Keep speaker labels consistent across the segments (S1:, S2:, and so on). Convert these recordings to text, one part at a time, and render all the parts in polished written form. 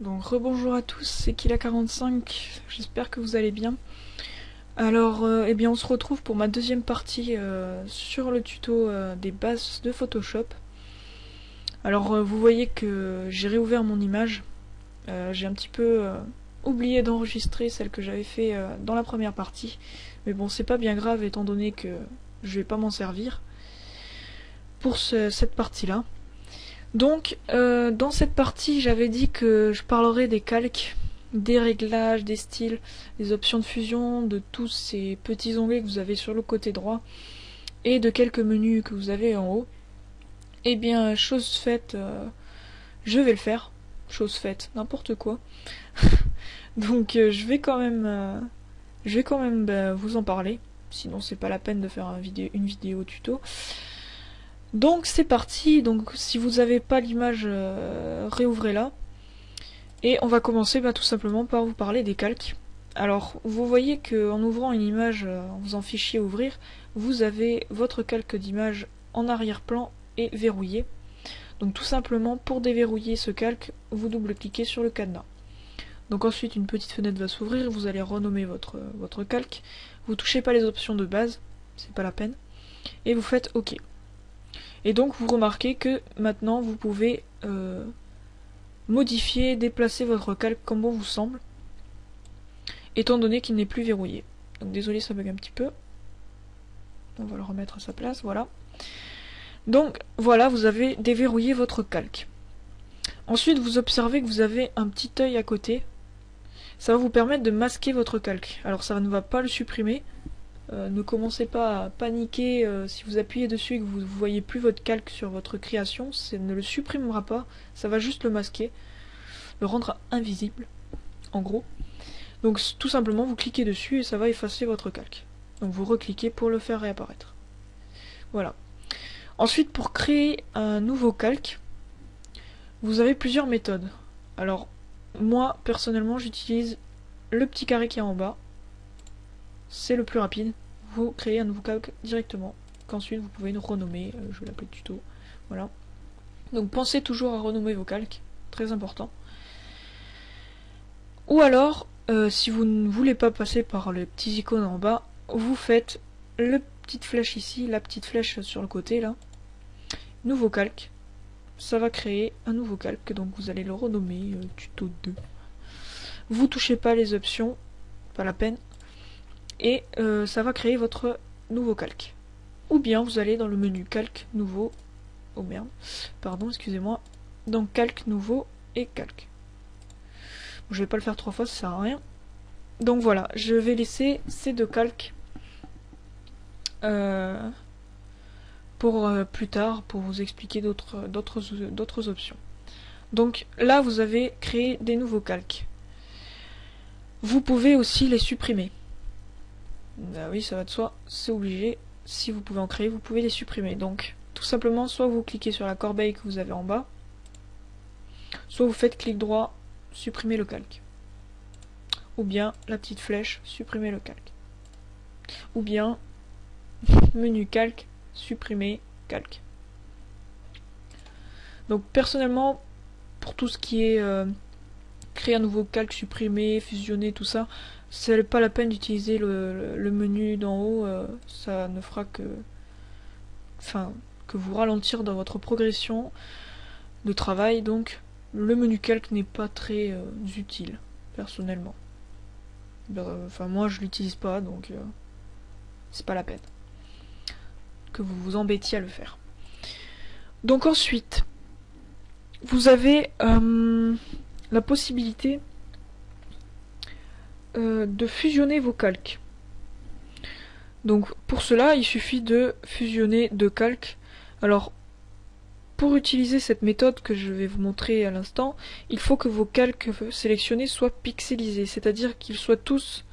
S1: Donc rebonjour à tous, c'est Kila45, j'espère que vous allez bien. Alors eh bien on se retrouve pour ma deuxième partie sur le tuto des bases de Photoshop. Alors vous voyez que j'ai réouvert mon image, j'ai un petit peu oublié d'enregistrer celle que j'avais fait dans la première partie. Mais bon, c'est pas bien grave étant donné que je vais pas m'en servir pour cette partie-là. Donc, dans cette partie, j'avais dit que je parlerai des calques, des réglages, des styles, des options de fusion, de tous ces petits onglets que vous avez sur le côté droit, et de quelques menus que vous avez en haut. Eh bien, chose faite, je vais le faire. Chose faite, n'importe quoi. Donc, je vais quand même vous en parler. Sinon, c'est pas la peine de faire une vidéo tuto. Donc c'est parti, donc si vous n'avez pas l'image, réouvrez-la. Et on va commencer tout simplement par vous parler des calques. Alors vous voyez qu'en ouvrant une image, en faisant fichier ouvrir, vous avez votre calque d'image en arrière-plan et verrouillé. Donc tout simplement pour déverrouiller ce calque, vous double-cliquez sur le cadenas. Donc ensuite une petite fenêtre va s'ouvrir, vous allez renommer votre calque. Vous touchez pas les options de base, c'est pas la peine. Et vous faites OK. Et donc vous remarquez que maintenant vous pouvez modifier, déplacer votre calque comme bon vous semble, étant donné qu'il n'est plus verrouillé. Donc désolé, ça bug un petit peu. On va le remettre à sa place, voilà. Donc voilà, vous avez déverrouillé votre calque. Ensuite vous observez que vous avez un petit œil à côté. Ça va vous permettre de masquer votre calque. Alors ça ne va pas le supprimer. Ne commencez pas à paniquer si vous appuyez dessus et que vous ne voyez plus votre calque sur votre création, ça ne le supprimera pas, ça va juste le masquer, le rendre invisible, en gros. Donc tout simplement vous cliquez dessus et ça va effacer votre calque. Donc vous recliquez pour le faire réapparaître. Voilà. Ensuite, pour créer un nouveau calque, vous avez plusieurs méthodes. Alors moi personnellement j'utilise le petit carré qui est en bas. C'est le plus rapide, vous créez un nouveau calque directement, qu'ensuite vous pouvez renommer, je vais l'appeler tuto, voilà. Donc pensez toujours à renommer vos calques, très important. Ou alors, si vous ne voulez pas passer par les petits icônes en bas, vous faites la petite flèche ici, la petite flèche sur le côté là, nouveau calque, ça va créer un nouveau calque, donc vous allez le renommer tuto 2. Vous touchez pas les options, pas la peine. Et ça va créer votre nouveau calque. Ou bien vous allez dans le menu calque nouveau. Oh merde, pardon, excusez-moi. Donc calque nouveau et calque. Bon, je vais pas le faire 3 fois, ça sert à rien. Donc voilà, je vais laisser ces deux calques pour plus tard, pour vous expliquer d'autres options. Donc là, vous avez créé des nouveaux calques. Vous pouvez aussi les supprimer. Ah oui, ça va de soi, c'est obligé. Si vous pouvez en créer, vous pouvez les supprimer. Donc, tout simplement, soit vous cliquez sur la corbeille que vous avez en bas, soit vous faites clic droit, supprimer le calque. Ou bien la petite flèche, supprimer le calque. Ou bien menu calque, supprimer calque. Donc personnellement, pour tout ce qui est créer un nouveau calque, supprimer, fusionner, tout ça, c'est pas la peine d'utiliser le menu d'en haut, ça ne fera que vous ralentir dans votre progression de travail, donc le menu calque n'est pas très utile, personnellement. Enfin moi je l'utilise pas, donc c'est pas la peine que vous vous embêtiez à le faire. Donc ensuite, vous avez la possibilité de fusionner vos calques. Donc pour cela, il suffit de fusionner deux calques. Alors pour utiliser cette méthode que je vais vous montrer à l'instant, il faut que vos calques sélectionnés soient pixelisés, c'est-à-dire qu'ils soient tous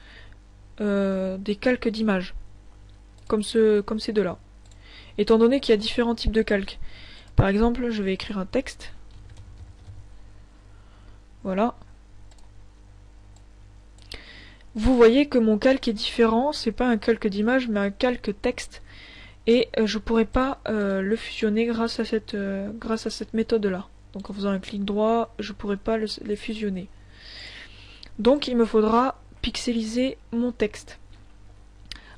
S1: des calques d'image, comme ces deux-là. Étant donné qu'il y a différents types de calques. Par exemple, je vais écrire un texte. Voilà. Vous voyez que mon calque est différent, c'est pas un calque d'image mais un calque texte, et je pourrais pas le fusionner grâce à cette méthode là. Donc en faisant un clic droit, je pourrais pas les fusionner. Donc il me faudra pixeliser mon texte.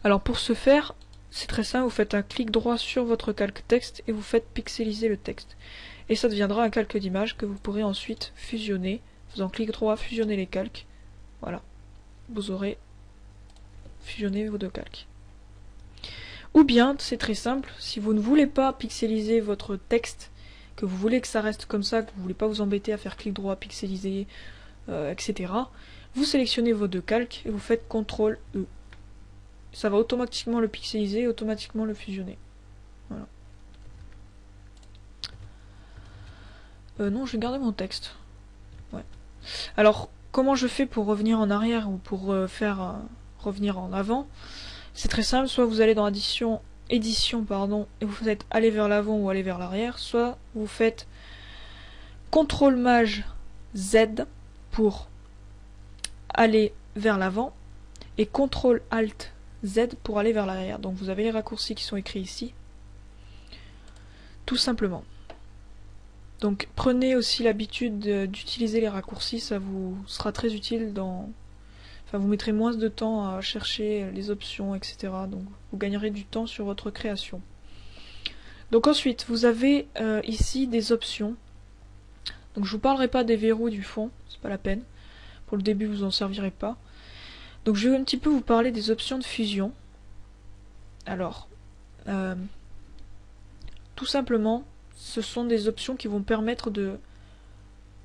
S1: Alors pour ce faire, c'est très simple, vous faites un clic droit sur votre calque texte et vous faites pixeliser le texte. Et ça deviendra un calque d'image que vous pourrez ensuite fusionner. En faisant clic droit, fusionner les calques. Voilà. Vous aurez fusionné vos deux calques. Ou bien, c'est très simple, si vous ne voulez pas pixeliser votre texte, que vous voulez que ça reste comme ça, que vous ne voulez pas vous embêter à faire clic droit, pixeliser, etc., vous sélectionnez vos deux calques et vous faites CTRL E. Ça va automatiquement le pixeliser et automatiquement le fusionner. Voilà. Non, je vais garder mon texte. Ouais. Alors, comment je fais pour revenir en arrière ou pour revenir en avant? C'est très simple, soit vous allez dans édition, pardon, et vous faites aller vers l'avant ou aller vers l'arrière, soit vous faites CTRL Maj Z pour aller vers l'avant et CTRL Alt Z pour aller vers l'arrière. Donc vous avez les raccourcis qui sont écrits ici, tout simplement. Donc prenez aussi l'habitude d'utiliser les raccourcis, ça vous sera très utile dans... Enfin, vous mettrez moins de temps à chercher les options, etc. Donc vous gagnerez du temps sur votre création. Donc ensuite, vous avez ici des options. Donc je vous parlerai pas des verrous du fond, c'est pas la peine. Pour le début, vous en servirez pas. Donc je vais un petit peu vous parler des options de fusion. Alors, tout simplement, ce sont des options qui vont permettre de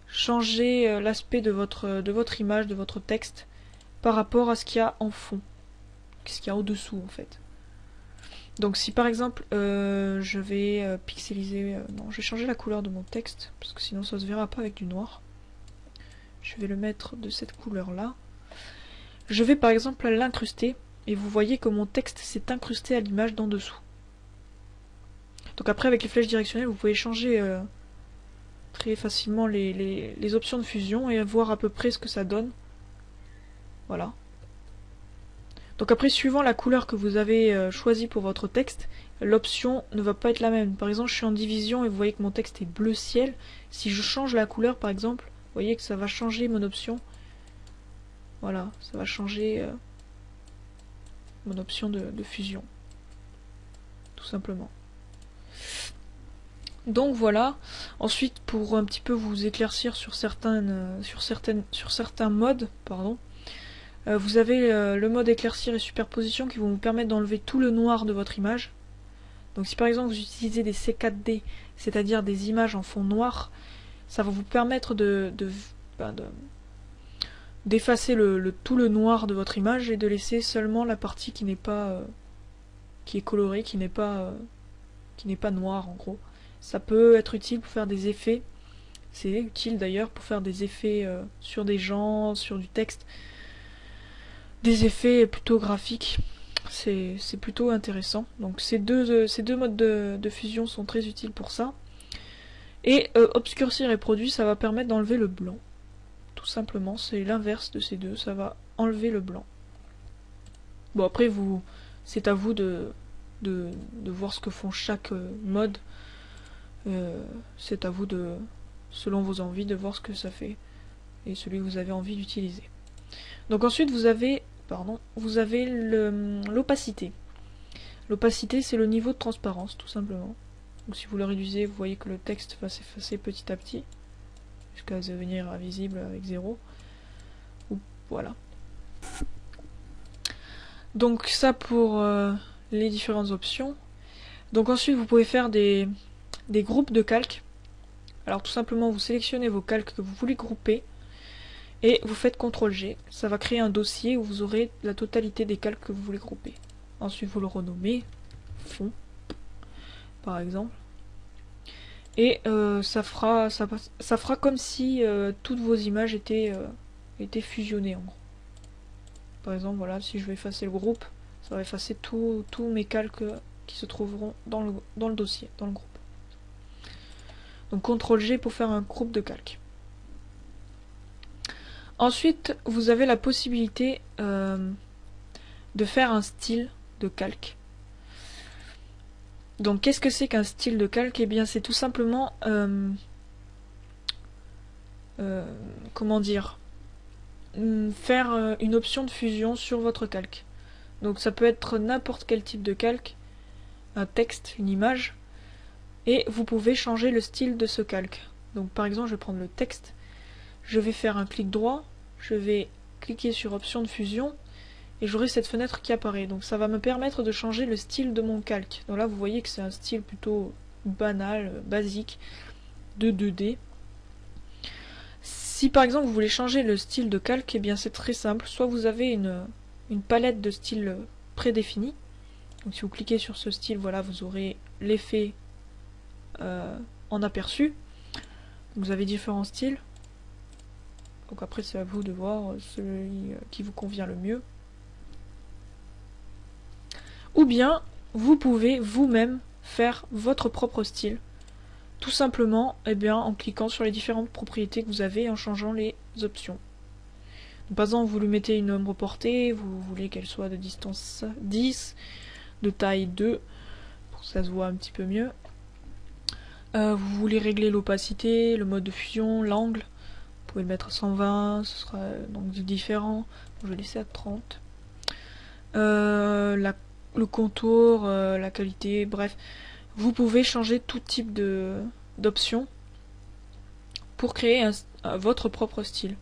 S1: changer l'aspect de votre image, de votre texte, par rapport à ce qu'il y a en fond, ce qu'il y a au-dessous en fait. Donc si par exemple je vais pixeliser, non, je vais changer la couleur de mon texte, parce que sinon ça se verra pas avec du noir. Je vais le mettre de cette couleur là. Je vais par exemple l'incruster, et vous voyez que mon texte s'est incrusté à l'image d'en dessous. Donc après avec les flèches directionnelles vous pouvez changer très facilement les options de fusion et voir à peu près ce que ça donne. Voilà. Donc après, suivant la couleur que vous avez choisie pour votre texte, l'option ne va pas être la même. Par exemple, je suis en division et vous voyez que mon texte est bleu ciel. Si je change la couleur, par exemple, vous voyez que ça va changer mon option. Voilà, ça va changer mon option de fusion. Tout simplement. Donc voilà. Ensuite, pour un petit peu vous éclaircir sur certains modes, pardon, vous avez le mode éclaircir et superposition qui vont vous permettre d'enlever tout le noir de votre image. Donc si par exemple vous utilisez des C4D, c'est-à-dire des images en fond noir, ça va vous permettre d'effacer tout le noir de votre image et de laisser seulement la partie qui n'est pas qui est colorée, qui n'est pas noire en gros. Ça peut être utile pour faire des effets. C'est utile d'ailleurs pour faire des effets sur des gens, sur du texte. Des effets plutôt graphiques. C'est plutôt intéressant. Donc ces deux modes de fusion sont très utiles pour ça. Et obscurcir et produit, ça va permettre d'enlever le blanc. Tout simplement, c'est l'inverse de ces deux. Ça va enlever le blanc. Bon après, c'est à vous de voir ce que font chaque mode. C'est à vous selon vos envies, de voir ce que ça fait. Et celui que vous avez envie d'utiliser. Donc ensuite vous avez l'opacité. L'opacité c'est le niveau de transparence tout simplement. Donc si vous le réduisez, vous voyez que le texte va s'effacer petit à petit jusqu'à devenir invisible avec 0. Voilà. Donc ça pour les différentes options. Donc ensuite vous pouvez faire des groupes de calques. Alors tout simplement vous sélectionnez vos calques que vous voulez grouper. Et vous faites CTRL G, ça va créer un dossier où vous aurez la totalité des calques que vous voulez grouper. Ensuite vous le renommez, fond, par exemple. Et ça fera comme si toutes vos images étaient fusionnées en gros. Par exemple, voilà, si je vais effacer le groupe, ça va effacer tous mes calques qui se trouveront dans le dossier, dans le groupe. Donc CTRL G pour faire un groupe de calques. Ensuite, vous avez la possibilité de faire un style de calque. Donc, qu'est-ce que c'est qu'un style de calque? Eh bien, c'est tout simplement comment dire, faire une option de fusion sur votre calque. Donc ça peut être n'importe quel type de calque, un texte, une image, et vous pouvez changer le style de ce calque. Donc par exemple, je vais prendre le texte, je vais faire un clic droit, je vais cliquer sur option de fusion, et j'aurai cette fenêtre qui apparaît. Donc ça va me permettre de changer le style de mon calque. Donc là, vous voyez que c'est un style plutôt banal, basique, de 2D. Si par exemple vous voulez changer le style de calque, eh bien c'est très simple. Soit vous avez une palette de styles prédéfinie. Donc si vous cliquez sur ce style, voilà, vous aurez l'effet en aperçu. Vous avez différents styles. Donc après c'est à vous de voir celui qui vous convient le mieux. Ou bien vous pouvez vous-même faire votre propre style. Tout simplement en cliquant sur les différentes propriétés que vous avez et en changeant les options. Donc, par exemple, vous lui mettez une ombre portée, vous voulez qu'elle soit de distance 10, de taille 2, pour que ça se voit un petit peu mieux. Vous voulez régler l'opacité, le mode de fusion, l'angle. Vous pouvez le mettre à 120, ce sera donc différent. Je vais laisser à 30. Le contour, la qualité, bref. Vous pouvez changer tout type d'options pour créer votre propre style.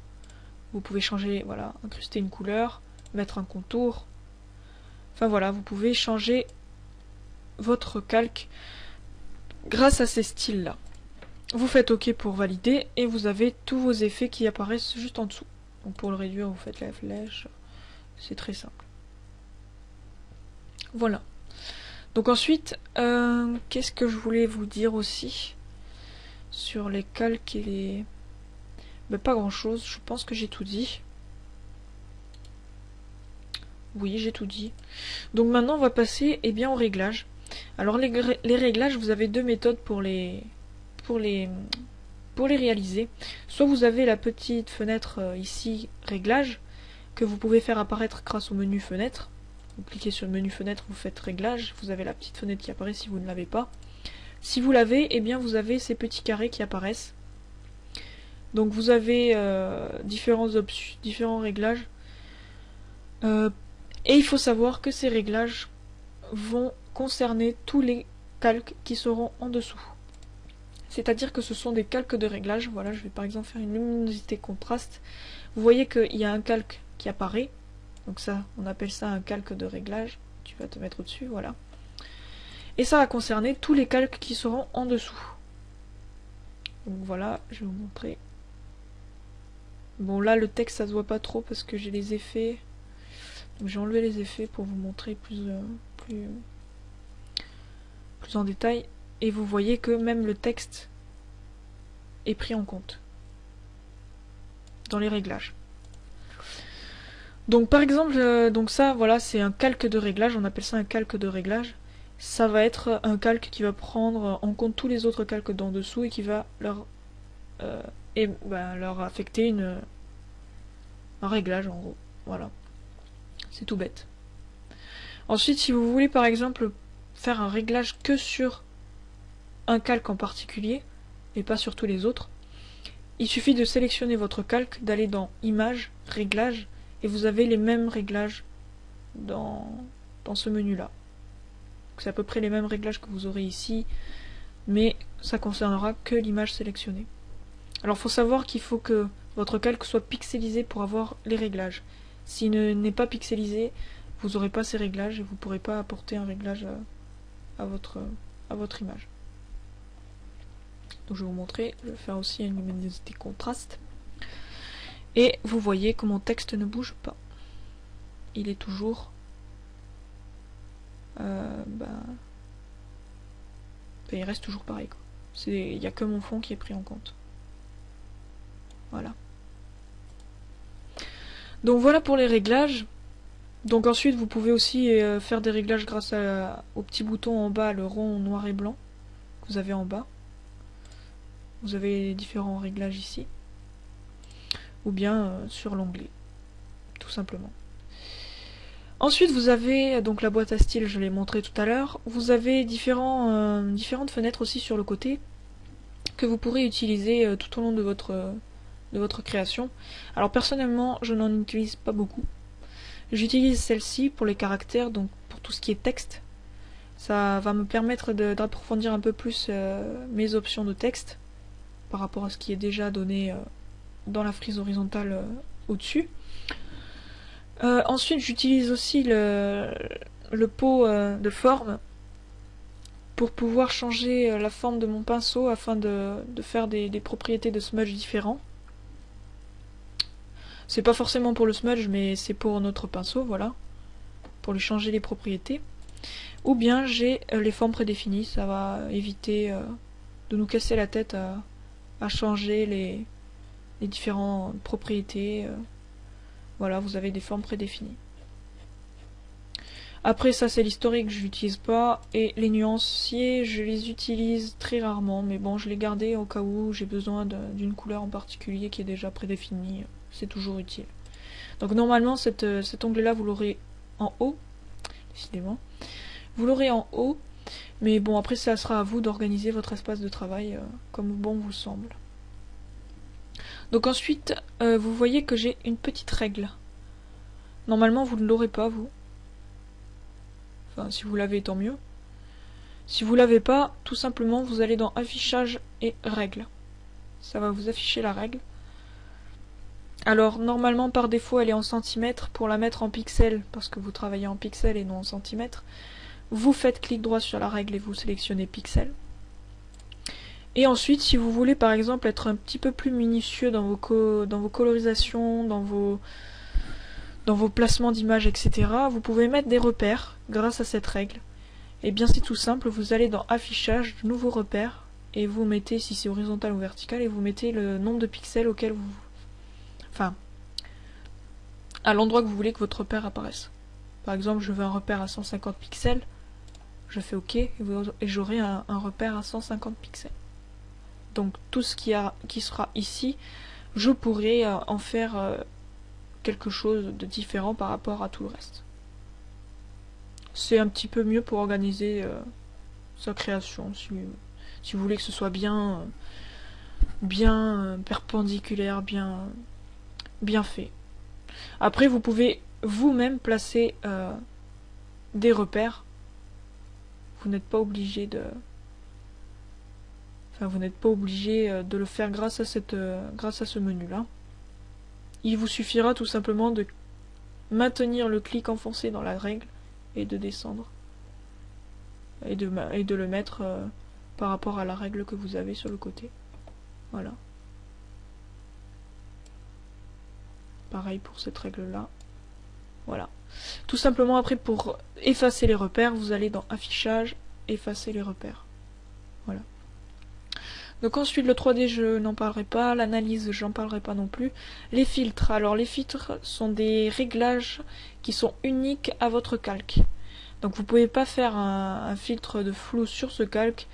S1: Vous pouvez changer, voilà, incruster une couleur, mettre un contour. Enfin voilà, vous pouvez changer votre calque grâce à ces styles-là. Vous faites OK pour valider et vous avez tous vos effets qui apparaissent juste en dessous. Donc pour le réduire, vous faites la flèche. C'est très simple. Voilà. Donc ensuite, qu'est-ce que je voulais vous dire aussi sur les calques et les... Ben, pas grand-chose, je pense que j'ai tout dit. Oui, j'ai tout dit. Donc maintenant, on va passer aux réglages. Alors les réglages, vous avez deux méthodes pour les réaliser. Soit vous avez la petite fenêtre ici, réglages, que vous pouvez faire apparaître grâce au menu fenêtre. Vous cliquez sur le menu fenêtre, vous faites réglages, vous avez la petite fenêtre qui apparaît si vous ne l'avez pas. Si vous l'avez, vous avez ces petits carrés qui apparaissent. Donc vous avez différents réglages. Et il faut savoir que ces réglages vont concerner tous les calques qui seront en dessous. C'est-à-dire que ce sont des calques de réglage. Voilà, je vais par exemple faire une luminosité contraste. Vous voyez qu'il y a un calque qui apparaît. Donc ça, on appelle ça un calque de réglage. Tu vas te mettre au-dessus, voilà. Et ça va concerner tous les calques qui seront en dessous. Donc voilà, je vais vous montrer. Bon là, le texte, ça se voit pas trop parce que j'ai les effets. Donc j'ai enlevé les effets pour vous montrer plus en détail. Et vous voyez que même le texte est pris en compte dans les réglages. Donc par exemple, donc ça, voilà, c'est un calque de réglage, on appelle ça un calque de réglage. Ça va être un calque qui va prendre en compte tous les autres calques d'en dessous et qui va leur affecter un réglage en gros. Voilà. C'est tout bête. Ensuite, si vous voulez par exemple faire un réglage que sur un calque en particulier, et pas sur tous les autres, il suffit de sélectionner votre calque, d'aller dans Images, Réglages, et vous avez les mêmes réglages dans ce menu-là. C'est à peu près les mêmes réglages que vous aurez ici, mais ça concernera que l'image sélectionnée. Alors il faut savoir qu'il faut que votre calque soit pixelisé pour avoir les réglages. S'il n'est pas pixelisé, vous n'aurez pas ces réglages et vous ne pourrez pas apporter un réglage à votre image. Donc je vais vous montrer, je vais faire aussi une luminosité contraste. Et vous voyez que mon texte ne bouge pas. Il est toujours... il reste toujours pareil, quoi. Il n'y a que mon fond qui est pris en compte. Voilà. Donc voilà pour les réglages. Donc ensuite vous pouvez aussi faire des réglages grâce au petit bouton en bas, le rond noir et blanc que vous avez en bas. Vous avez différents réglages ici. Ou bien sur l'onglet, tout simplement. Ensuite vous avez donc la boîte à style, je l'ai montré tout à l'heure. Vous avez différentes fenêtres aussi sur le côté que vous pourrez utiliser tout au long de de votre création. Alors personnellement, je n'en utilise pas beaucoup. J'utilise celle-ci pour les caractères, donc pour tout ce qui est texte. Ça va me permettre d'approfondir un peu plus mes options de texte par rapport à ce qui est déjà donné dans la frise horizontale au-dessus. Ensuite, j'utilise aussi le pot de forme pour pouvoir changer la forme de mon pinceau afin de faire des propriétés de smudge différents. C'est pas forcément pour le smudge, mais c'est pour notre pinceau, voilà, pour lui changer les propriétés. Ou bien j'ai les formes prédéfinies, ça va éviter de nous casser la tête à changer les différentes propriétés. Voilà, vous avez des formes prédéfinies. Après ça c'est l'historique, je l'utilise pas, et les nuanciers je les utilise très rarement, mais bon je les gardais au cas où j'ai besoin d'une couleur en particulier qui est déjà prédéfinie, c'est toujours utile. Donc normalement cet onglet là vous l'aurez en haut, décidément, vous l'aurez en haut, mais bon après ça sera à vous d'organiser votre espace de travail comme bon vous semble. Donc ensuite vous voyez que j'ai une petite règle. Normalement vous ne l'aurez pas vous. Enfin, si vous l'avez, tant mieux. Si vous l'avez pas, tout simplement, vous allez dans Affichage et Règles. Ça va vous afficher la règle. Alors, normalement, par défaut, elle est en centimètres. Pour la mettre en pixels, parce que vous travaillez en pixels et non en centimètres, vous faites clic droit sur la règle et vous sélectionnez pixels. Et ensuite, si vous voulez, par exemple, être un petit peu plus minutieux dans vos colorisations, dans vos placements d'images, etc., vous pouvez mettre des repères grâce à cette règle. Et bien c'est tout simple, vous allez dans Affichage, Nouveaux repères, et vous mettez, si c'est horizontal ou vertical, et vous mettez le nombre de pixels auquel vous... Enfin, à l'endroit que vous voulez que votre repère apparaisse. Par exemple, je veux un repère à 150 pixels, je fais OK, et j'aurai un repère à 150 pixels. Donc tout ce qui sera ici, je pourrai en faire... quelque chose de différent par rapport à tout le reste. C'est un petit peu mieux pour organiser sa création, si vous voulez que ce soit bien perpendiculaire, bien fait. Après, vous pouvez vous-même placer des repères. Vous n'êtes pas obligé de... Enfin, vous n'êtes pas obligé de le faire grâce à ce menu-là. Il vous suffira tout simplement de maintenir le clic enfoncé dans la règle et de descendre. Et de le mettre par rapport à la règle que vous avez sur le côté. Voilà. Pareil pour cette règle-là. Voilà. Tout simplement après pour effacer les repères, vous allez dans Affichage, Effacer les repères. Voilà. Donc ensuite le 3D je n'en parlerai pas, l'analyse j'en parlerai pas non plus. Les filtres, alors les filtres sont des réglages qui sont uniques à votre calque. Donc vous pouvez pas faire un filtre de flou sur ce calque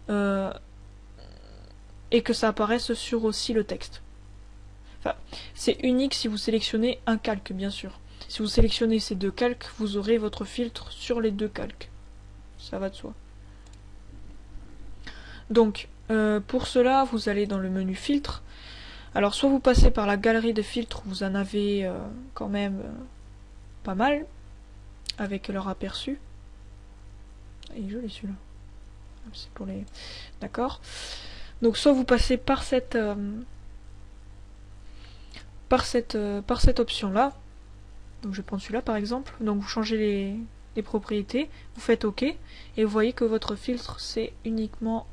S1: et que ça apparaisse sur aussi le texte. Enfin, c'est unique si vous sélectionnez un calque bien sûr. Si vous sélectionnez ces deux calques, vous aurez votre filtre sur les deux calques. Ça va de soi. Donc pour cela, vous allez dans le menu filtre. Alors soit vous passez par la galerie de filtres, vous en avez quand même pas mal, avec leur aperçu. Il est joli celui-là. C'est pour les... D'accord. Donc soit vous passez par cette option-là. Donc je vais prendre celui-là par exemple. Donc vous changez les propriétés, vous faites OK, et vous voyez que votre filtre c'est uniquement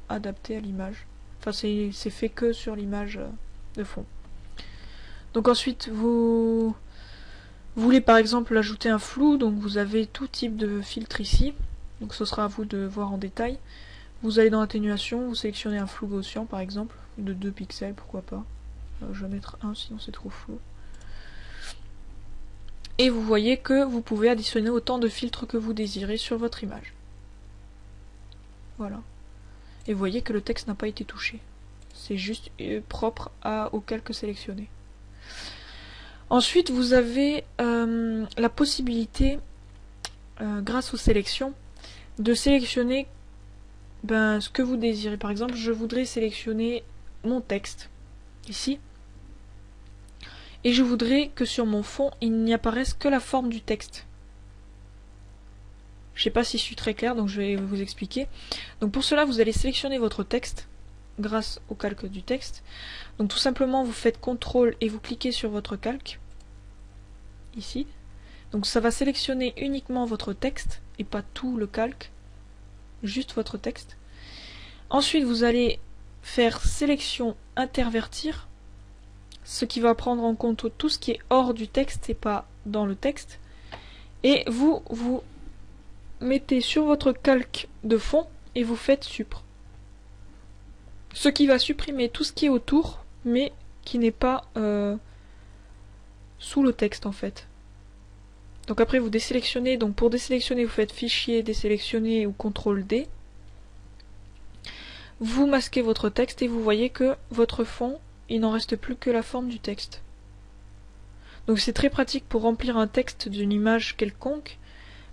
S1: adapté à l'image. Enfin c'est fait que sur l'image de fond. Donc ensuite vous voulez par exemple ajouter un flou, donc vous avez tout type de filtre ici. Donc ce sera à vous de voir en détail. Vous allez dans atténuation, vous sélectionnez un flou gaussien par exemple, de 2 pixels, pourquoi pas. Je vais mettre 1 sinon c'est trop flou. Et vous voyez que vous pouvez additionner autant de filtres que vous désirez sur votre image. Voilà. Et vous voyez que le texte n'a pas été touché. C'est juste propre au calque sélectionné. Ensuite, vous avez la possibilité, grâce aux sélections, de sélectionner ce que vous désirez. Par exemple, je voudrais sélectionner mon texte. ici. Et je voudrais que sur mon fond, il n'y apparaisse que la forme du texte. Je ne sais pas si je suis très claire, donc je vais vous expliquer. Donc pour cela, vous allez sélectionner votre texte grâce au calque du texte. Donc tout simplement, vous faites CTRL et vous cliquez sur votre calque, ici. Donc ça va sélectionner uniquement votre texte et pas tout le calque, juste votre texte. Ensuite, vous allez faire sélection intervertir, ce qui va prendre en compte tout ce qui est hors du texte et pas dans le texte. Et vous mettez sur votre calque de fond et vous faites suppr. Ce qui va supprimer tout ce qui est autour, mais qui n'est pas sous le texte en fait. Donc après vous désélectionnez, donc pour désélectionner vous faites fichier, désélectionner ou CTRL D. Vous masquez votre texte et vous voyez que votre fond, il n'en reste plus que la forme du texte. Donc c'est très pratique pour remplir un texte d'une image quelconque,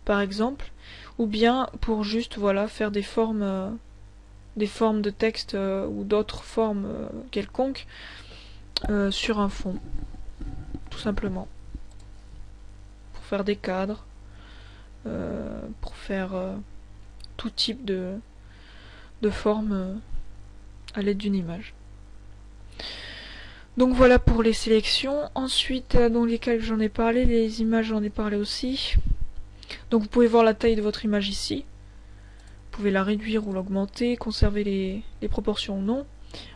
S1: par exemple, ou bien pour juste voilà faire des formes de texte ou d'autres formes quelconques sur un fond, tout simplement. Pour faire des cadres, pour faire tout type de forme à l'aide d'une image. Donc voilà pour les sélections. Ensuite, dans les calques j'en ai parlé, les images j'en ai parlé aussi. Donc vous pouvez voir la taille de votre image ici. Vous pouvez la réduire ou l'augmenter, conserver les proportions ou non.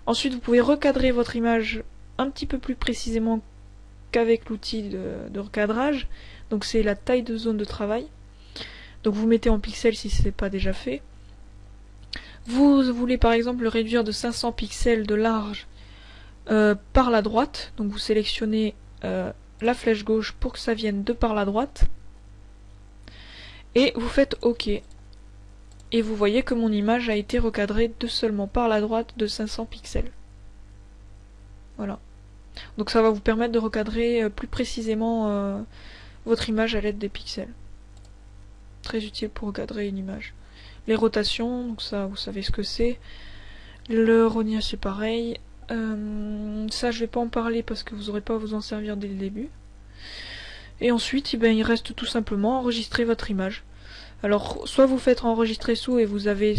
S1: Ensuite vous pouvez recadrer votre image un petit peu plus précisément qu'avec l'outil de recadrage. Donc c'est la taille de zone de travail. Donc vous mettez en pixels si ce n'est pas déjà fait. Vous voulez par exemple le réduire de 500 pixels de large par la droite. Donc vous sélectionnez la flèche gauche pour que ça vienne de par la droite. Et vous faites OK. Et vous voyez que mon image a été recadrée de seulement par la droite de 500 pixels. Voilà. Donc ça va vous permettre de recadrer plus précisément votre image à l'aide des pixels. Très utile pour recadrer une image. Les rotations, donc ça vous savez ce que c'est. Le rognage c'est pareil. Ça je vais pas en parler parce que vous n'aurez pas à vous en servir dès le début. Et ensuite il reste tout simplement enregistrer votre image. Alors soit vous faites enregistrer sous et vous avez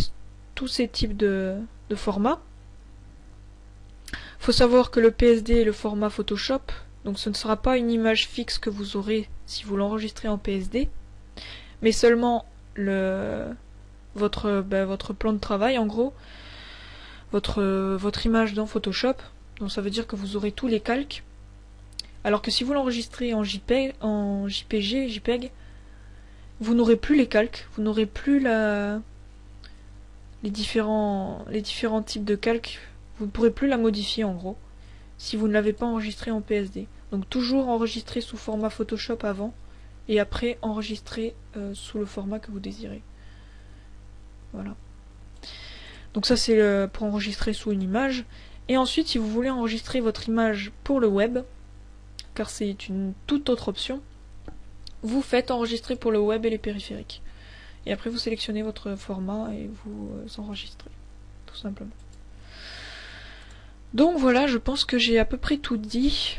S1: tous ces types de formats. Faut savoir que le PSD est le format Photoshop, donc ce ne sera pas une image fixe que vous aurez si vous l'enregistrez en PSD, mais seulement votre plan de travail en gros, votre image dans Photoshop. Donc ça veut dire que vous aurez tous les calques. Alors que si vous l'enregistrez en JPG, vous n'aurez plus les calques, vous n'aurez plus les différents types de calques. Vous ne pourrez plus la modifier en gros, si vous ne l'avez pas enregistré en PSD. Donc toujours enregistrer sous format Photoshop avant, et après enregistrer sous le format que vous désirez. Voilà. Donc ça c'est pour enregistrer sous une image. Et ensuite si vous voulez enregistrer votre image pour le web, car c'est une toute autre option, vous faites enregistrer pour le web et les périphériques. Et après vous sélectionnez votre format et vous enregistrez, tout simplement. Donc voilà, je pense que j'ai à peu près tout dit.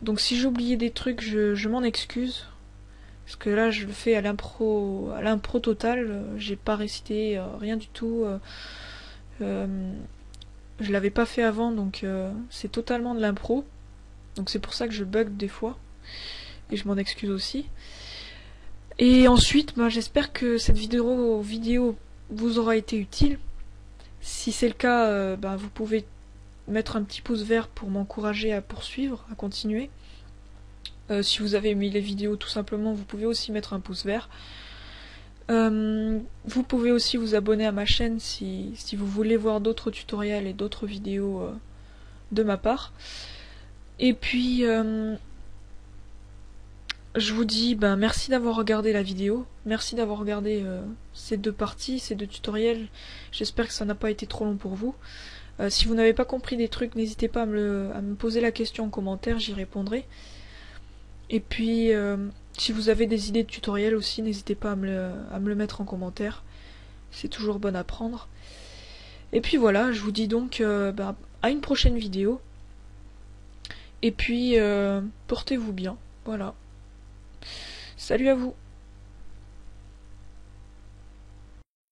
S1: Donc si j'ai oublié des trucs, je m'en excuse. Parce que là, je le fais à l'impro total. J'ai pas récité rien du tout. Je l'avais pas fait avant, donc c'est totalement de l'impro. Donc c'est pour ça que je bug des fois. Et je m'en excuse aussi. Et ensuite, j'espère que cette vidéo vous aura été utile. Si c'est le cas, vous pouvez mettre un petit pouce vert pour m'encourager à poursuivre, à continuer. Si vous avez aimé les vidéos tout simplement, vous pouvez aussi mettre un pouce vert. Vous pouvez aussi vous abonner à ma chaîne si vous voulez voir d'autres tutoriels et d'autres vidéos de ma part. Et puis je vous dis merci d'avoir regardé la vidéo, merci d'avoir regardé ces deux parties, ces deux tutoriels. J'espère que ça n'a pas été trop long pour vous. Si vous n'avez pas compris des trucs, n'hésitez pas à me poser la question en commentaire, j'y répondrai. Et puis, si vous avez des idées de tutoriels aussi, n'hésitez pas à me le mettre en commentaire. C'est toujours bon à prendre. Et puis voilà, je vous dis donc à une prochaine vidéo. Et puis, portez-vous bien. Voilà. Salut à vous.